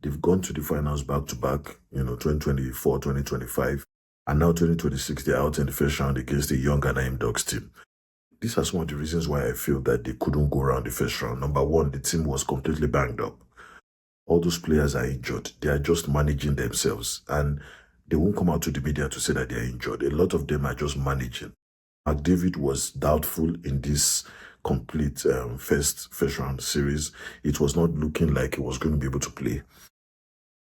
They've gone to the finals back to back, 2024, 2025, and now 2026, they're out in the first round against the young Anaheim Ducks team. These are some of the reasons why I feel that they couldn't go around the first round. Number one, the team was completely banged up. All those players are injured. They are just managing themselves, and they won't come out to the media to say that they are injured. A lot of them are just managing. McDavid was doubtful in this complete first round series. It was not looking like he was going to be able to play,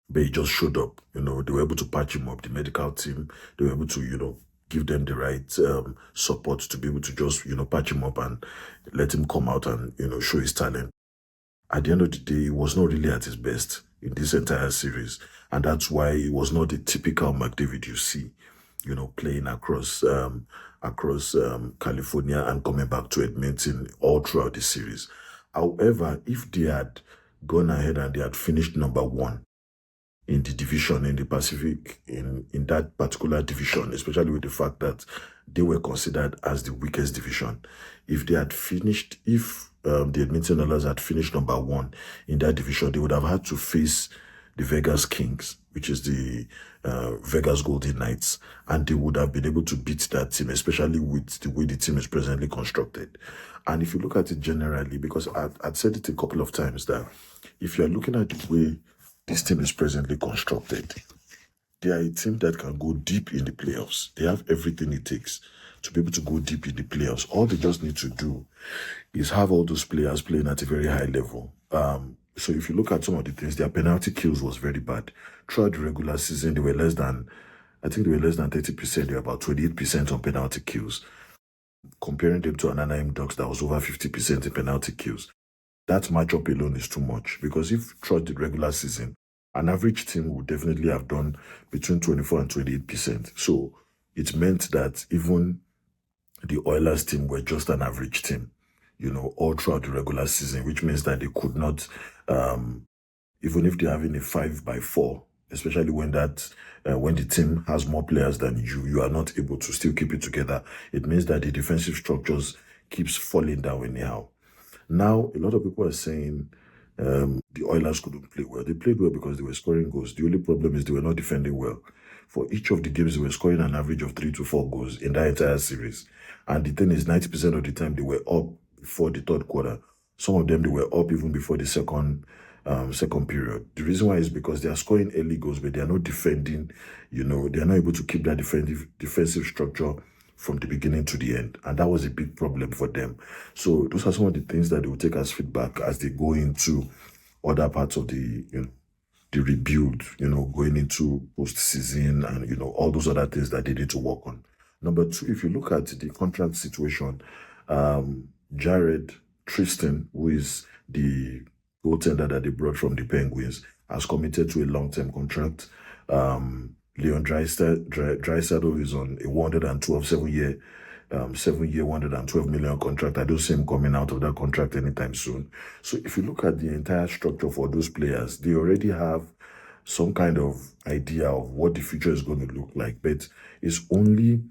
but he just showed up. They were able to patch him up. The medical team, they were able to, give them the right support to be able to just, patch him up and let him come out and, show his talent. At the end of the day, he was not really at his best in this entire series. And that's why it was not the typical McDavid you see, playing across California and coming back to Edmonton all throughout the series. However, if they had gone ahead and they had finished number one in the division in the Pacific, in that particular division, especially with the fact that they were considered as the weakest division, if they had finished, if the Edmonton Oilers had finished number one in that division, they would have had to face the Vegas Kings, which is the Vegas Golden Knights, and they would have been able to beat that team, especially with the way the team is presently constructed. And if you look at it generally, because I'd said it a couple of times that if you're looking at the way this team is presently constructed, they are a team that can go deep in the playoffs. They have everything it takes to be able to go deep in the playoffs. All they just need to do is have all those players playing at a very high level. So if you look at some of the things, their penalty kills was very bad. Throughout the regular season, they were less than 30%. They were about 28% on penalty kills. Comparing them to an Anaheim Ducks that was over 50% in penalty kills. That matchup alone is too much, because if throughout the regular season, an average team would definitely have done between 24 and 28%. So it meant that even the Oilers team were just an average team, all throughout the regular season, which means that they could not, even if they're having a 5-by-4, especially when the team has more players than you are not able to still keep it together. It means that the defensive structures keeps falling down anyhow. Now, a lot of people are saying the Oilers couldn't play well. They played well because they were scoring goals. The only problem is they were not defending well. For each of the games, they were scoring an average of 3 to 4 goals in that entire series. And the thing is, 90% of the time, they were up before the third quarter. Some of them, they were up even before the second period. The reason why is because they are scoring early goals, but they are not defending, they are not able to keep that defensive structure from the beginning to the end. And that was a big problem for them. So those are some of the things that they will take as feedback as they go into other parts of the rebuild, going into postseason and, all those other things that they need to work on. Number two, if you look at the contract situation, Jared Tristan, who is the goaltender that they brought from the Penguins, has committed to a long-term contract. Leon Draisaitl is on a 7-year, 112 million contract. I don't see him coming out of that contract anytime soon. So if you look at the entire structure for those players, they already have some kind of idea of what the future is going to look like. But it's only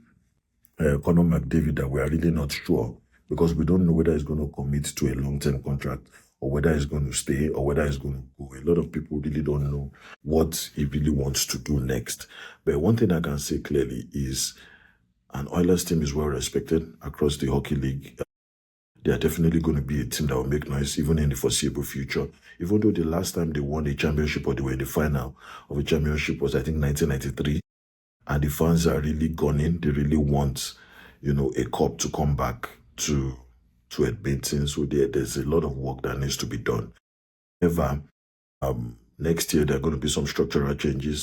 Connor McDavid that we are really not sure, because we don't know whether he's going to commit to a long-term contract or whether he's going to stay or whether he's going to go. A lot of people really don't know what he really wants to do next. But one thing I can say clearly is an Oilers team is well respected across the hockey league. They are definitely going to be a team that will make noise even in the foreseeable future. Even though the last time they won a championship or they were in the final of a championship was, I think, 1993. And the fans are really gunning. They really want, a cup to come back to Edmonton. So there's a lot of work that needs to be done. However, next year there are going to be some structural changes.